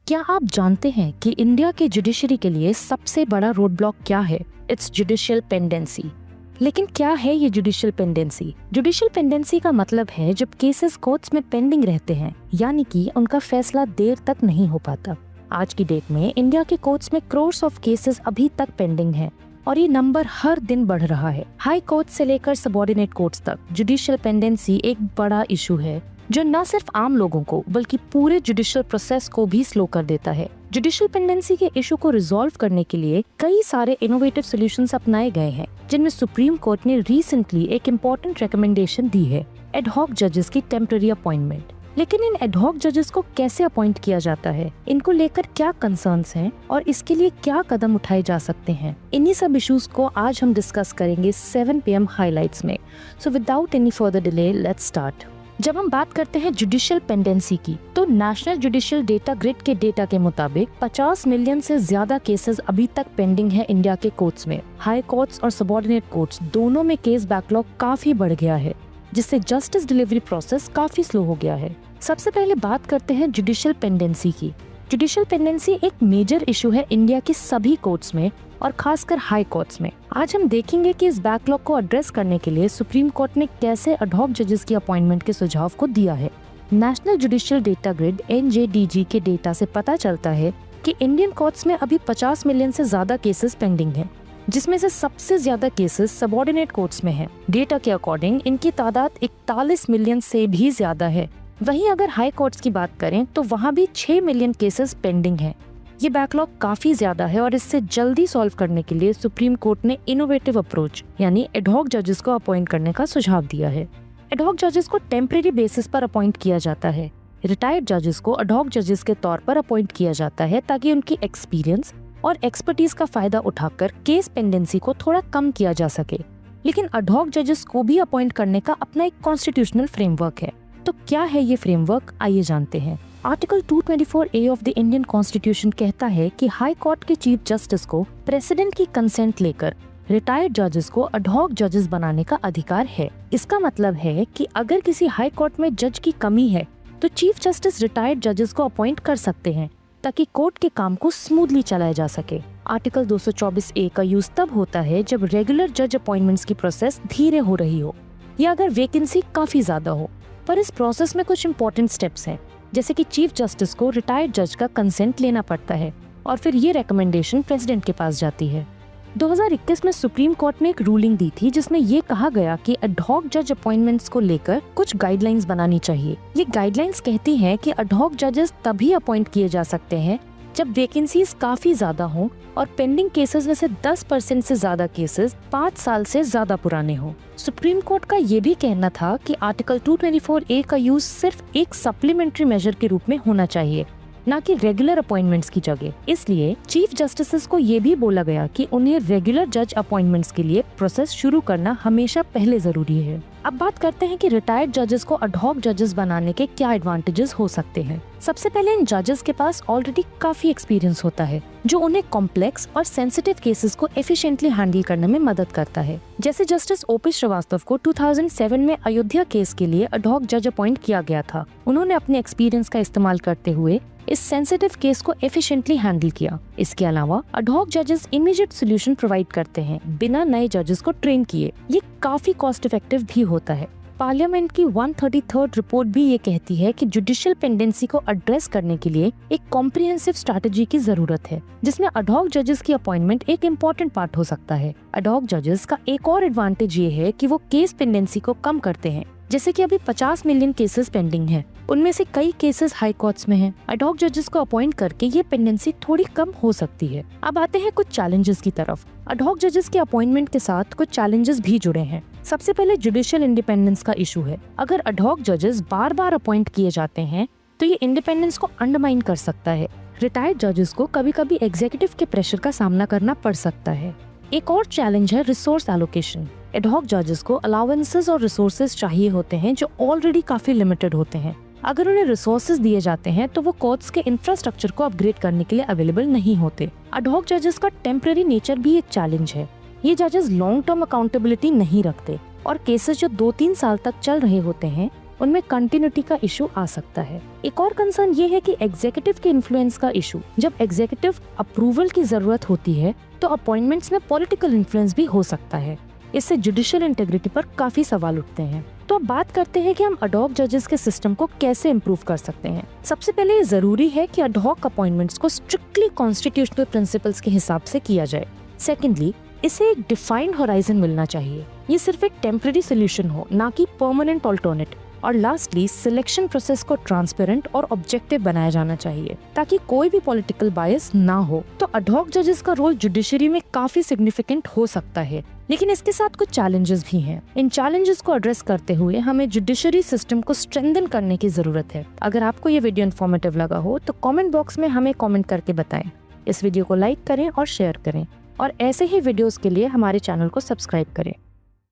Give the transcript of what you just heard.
क्या आप जानते हैं कि इंडिया के जुडिशरी के लिए सबसे बड़ा रोड ब्लॉक क्या है? It's judicial pendency. लेकिन क्या है ये जुडिशियल पेंडेंसी? जुडिशियल पेंडेंसी का मतलब है जब केसेस कोर्ट्स में पेंडिंग रहते हैं, यानी कि उनका फैसला देर तक नहीं हो पाता। आज की डेट में इंडिया के कोर्ट्स में क्रोर्स ऑफ केसेस अभी तक पेंडिंग है और ये नंबर हर दिन बढ़ रहा है। हाई कोर्ट से लेकर सबऑर्डिनेट कोर्ट्स तक जुडिशियल पेंडेंसी एक बड़ा इशू है जो न सिर्फ आम लोगों को बल्कि पूरे जुडिशियल प्रोसेस को भी स्लो कर देता है। जुडिशियल पेंडेंसी के इशू को रिजॉल्व करने के लिए कई सारे इनोवेटिव सॉल्यूशंस अपनाए गए हैं, जिनमें सुप्रीम कोर्ट ने रिसेंटली एक इम्पोर्टेंट रिकमेंडेशन दी है, एडहॉक जजेस की टेम्पररी अपॉइंटमेंट। लेकिन इन एडहॉक जजेस को कैसे अपॉइंट किया जाता है, इनको लेकर क्या कंसर्न्स हैं और इसके लिए क्या कदम उठाए जा सकते हैं, इन्हीं सब इश्यूज को आज हम डिस्कस करेंगे 7 PM हाइलाइट्स में। So without any further delay let's start. जब हम बात करते हैं जुडिशियल पेंडेंसी की, तो नेशनल जुडिशियल डेटा ग्रिड के डेटा के मुताबिक 50 मिलियन से ज्यादा केसेस अभी तक पेंडिंग है इंडिया के कोर्ट्स में। हाई कोर्ट्स और सबऑर्डिनेट कोर्ट्स दोनों में केस बैकलॉग काफी बढ़ गया है, जिससे जस्टिस डिलीवरी प्रोसेस काफी स्लो हो गया है। सबसे पहले बात करते हैं जुडिशियल पेंडेंसी की। जुडिशियल पेंडेंसी एक मेजर इशू है इंडिया के सभी कोर्ट्स में और खासकर हाई कोर्ट्स में। आज हम देखेंगे कि इस बैकलॉग को एड्रेस करने के लिए सुप्रीम कोर्ट ने कैसे एडहॉक जजेस की अपॉइंटमेंट के सुझाव को दिया है। National judicial data grid (NJDG) के डेटा से पता चलता है कि इंडियन कोर्ट्स में अभी 50 मिलियन से ज्यादा केसेस पेंडिंग हैं, जिसमें से सबसे ज्यादा केसेस सबऑर्डिनेट कोर्ट्स में हैं। डेटा के अकॉर्डिंग इनकी तादाद 41 मिलियन से भी ज्यादा है। वहीं अगर हाई कोर्ट्स की बात करें तो वहाँ भी 6 मिलियन केसेस पेंडिंग हैं। ये बैकलॉग काफी ज्यादा है और इससे जल्दी सॉल्व करने के लिए सुप्रीम कोर्ट ने इनोवेटिव अप्रोच यानी एडहॉक जजेस को अपॉइंट करने का सुझाव दिया है। एडहॉक जजेस को टेम्परेरी बेसिस पर अपॉइंट किया जाता है। रिटायर्ड जजेस को एडहॉक जजेस के तौर पर अपॉइंट किया जाता है ताकि उनकी एक्सपीरियंस और एक्सपर्टीज का फायदा उठाकर केस पेंडेंसी को थोड़ा कम किया जा सके। लेकिन एडहॉक जजेस को भी अपॉइंट करने का अपना एक कॉन्स्टिट्यूशनल फ्रेमवर्क है। तो क्या है ये फ्रेमवर्क, आइए जानते हैं। Article 224A of the Indian constitution कहता है कि हाई कोर्ट के चीफ जस्टिस को प्रेसिडेंट की कंसेंट लेकर रिटायर्ड जजेस को एडहॉक जजेस बनाने का अधिकार है। इसका मतलब है कि अगर किसी हाई कोर्ट में जज की कमी है तो चीफ जस्टिस रिटायर्ड जजेस को अपॉइंट कर सकते हैं ताकि कोर्ट के काम को स्मूथली चलाया जा सके। आर्टिकल 224A का यूज तब होता है जब रेगुलर जज अपॉइंटमेंट्स की प्रोसेस धीरे हो रही हो या अगर वैकेंसी काफी ज्यादा हो। पर इस प्रोसेस में कुछ इंपॉर्टेंट स्टेप्स हैं, जैसे कि चीफ जस्टिस को रिटायर्ड जज का कंसेंट लेना पड़ता है और फिर ये रिकमेंडेशन प्रेसिडेंट के पास जाती है। 2021 में सुप्रीम कोर्ट ने एक रूलिंग दी थी जिसमें ये कहा गया कि एडहॉक जज अपॉइंटमेंट्स को लेकर कुछ गाइडलाइंस बनानी चाहिए। ये गाइडलाइंस कहती हैं कि एडहॉक जजेस तभी अपॉइंट किए जा सकते हैं जब वैकेंसीज काफी ज्यादा हों और पेंडिंग केसेस में से 10% से ज्यादा केसेस 5 साल से ज्यादा पुराने हों। सुप्रीम कोर्ट का ये भी कहना था कि आर्टिकल 224A का यूज सिर्फ एक सप्लीमेंट्री मेजर के रूप में होना चाहिए, न कि रेगुलर अपॉइंटमेंट्स की जगह। इसलिए चीफ जस्टिस को ये भी बोला गया कि उन्हें रेगुलर जज अपॉइंटमेंट्स के लिए प्रोसेस शुरू करना हमेशा पहले जरूरी है। अब बात करते हैं कि रिटायर्ड जजेस को एडहॉक जजेस बनाने के क्या एडवांटेजेस हो सकते हैं। सबसे पहले इन जजेस के पास ऑलरेडी काफी एक्सपीरियंस होता है जो उन्हें कॉम्प्लेक्स और सेंसिटिव केसेस को एफिशिएंटली हैंडल करने में मदद करता है। जैसे जस्टिस OP श्रीवास्तव को 2007 में अयोध्या केस के लिए एडहॉक जज अपॉइंट किया गया था। उन्होंने अपने एक्सपीरियंस का इस्तेमाल करते हुए इस सेंसिटिव केस को एफिशिएंटली हैंडल किया। इसके अलावा एडहॉक जजेस इमीडिएट सॉल्यूशन प्रोवाइड करते हैं बिना नए जजेस को ट्रेन किए। ये काफी कॉस्ट इफेक्टिव भी होता है। पार्लियामेंट की 133rd रिपोर्ट भी ये कहती है कि जुडिशियल पेंडेंसी को एड्रेस करने के लिए एक कॉम्प्रिहेंसिव स्ट्रैटेजी की जरूरत है, जिसमें एडहॉक जजेस की अपॉइंटमेंट एक इम्पोर्टेंट पार्ट हो सकता है। एडहॉक जजेस का एक और एडवांटेज ये है कि वो केस पेंडेंसी को कम करते हैं। जैसे कि अभी 50 मिलियन केसेस पेंडिंग हैं, उनमें से कई केसेस हाई कोर्ट्स में हैं। एडहॉक जजेस को अपॉइंट करके ये पेंडेंसी थोड़ी कम हो सकती है। अब आते हैं कुछ चैलेंजेस की तरफ। एडहॉक जजेस के अपॉइंटमेंट के साथ कुछ चैलेंजेस भी जुड़े हैं। सबसे पहले जुडिशियल इंडिपेंडेंस का इशू है। अगर एडहॉक जजेस बार बार अपॉइंट किए जाते हैं तो ये इंडिपेंडेंस को अंडरमाइन कर सकता है। रिटायर्ड जजेस को कभी कभी एग्जीक्यूटिव के प्रेशर का सामना करना पड़ सकता है। एक और चैलेंज है रिसोर्स एलोकेशन। एडहॉक जजेस को अलाउंसेस और रिसोर्सेज चाहिए होते हैं जो ऑलरेडी काफी लिमिटेड होते हैं। अगर उन्हें रिसोर्सेज दिए जाते हैं तो वो कोर्ट्स के इंफ्रास्ट्रक्चर को अपग्रेड करने के लिए अवेलेबल नहीं होते। एडहॉक जजेस का टेम्परेरी नेचर भी एक चैलेंज है। ये जजेस लॉन्ग टर्म अकाउंटेबिलिटी नहीं रखते और केसेस जो 2-3 साल तक चल रहे होते हैं उनमें कंटिन्यूटी का इशू आ सकता है। एक और कंसर्न ये है कि एग्जीक्यूटिव के इन्फ्लुएंस का इशू। जब एग्जीक्यूटिव अप्रूवल की जरूरत होती है तो अपॉइंटमेंट्स में पॉलिटिकल इन्फ्लुएंस भी हो सकता है। इससे जुडिशियल इंटेग्रिटी पर काफी सवाल उठते हैं। तो अब बात करते हैं कि हम अडॉक जजेस के सिस्टम को कैसे इम्प्रूव कर सकते हैं। सबसे पहले ये जरूरी है कि अडॉक अपॉइंटमेंट्स को स्ट्रिक्टली कॉन्स्टिट्यूशनल प्रिंसिपल्स के हिसाब से किया जाए। सेकेंडली, इसे एक डिफाइंड होराइजन मिलना चाहिए। ये सिर्फ एक टेम्पररी सोल्यूशन हो, ना कि परमानेंट ऑल्टरनेट। और लास्टली, सिलेक्शन प्रोसेस को ट्रांसपेरेंट और ऑब्जेक्टिव बनाया जाना चाहिए ताकि कोई भी पॉलिटिकल बायस ना हो। तो अडॉक जजेस का रोल जुडिशरी में काफी सिग्निफिकेंट हो सकता है, लेकिन इसके साथ कुछ चैलेंजेस भी हैं। इन चैलेंजेस को एड्रेस करते हुए हमें जुडिशरी सिस्टम को स्ट्रेंथन करने की जरूरत है। अगर आपको ये वीडियो इन्फॉर्मेटिव लगा हो तो कमेंट बॉक्स में हमें कमेंट करके बताएं। इस वीडियो को लाइक करें और शेयर करें, और ऐसे ही वीडियोस के लिए हमारे चैनल को सब्सक्राइब करें।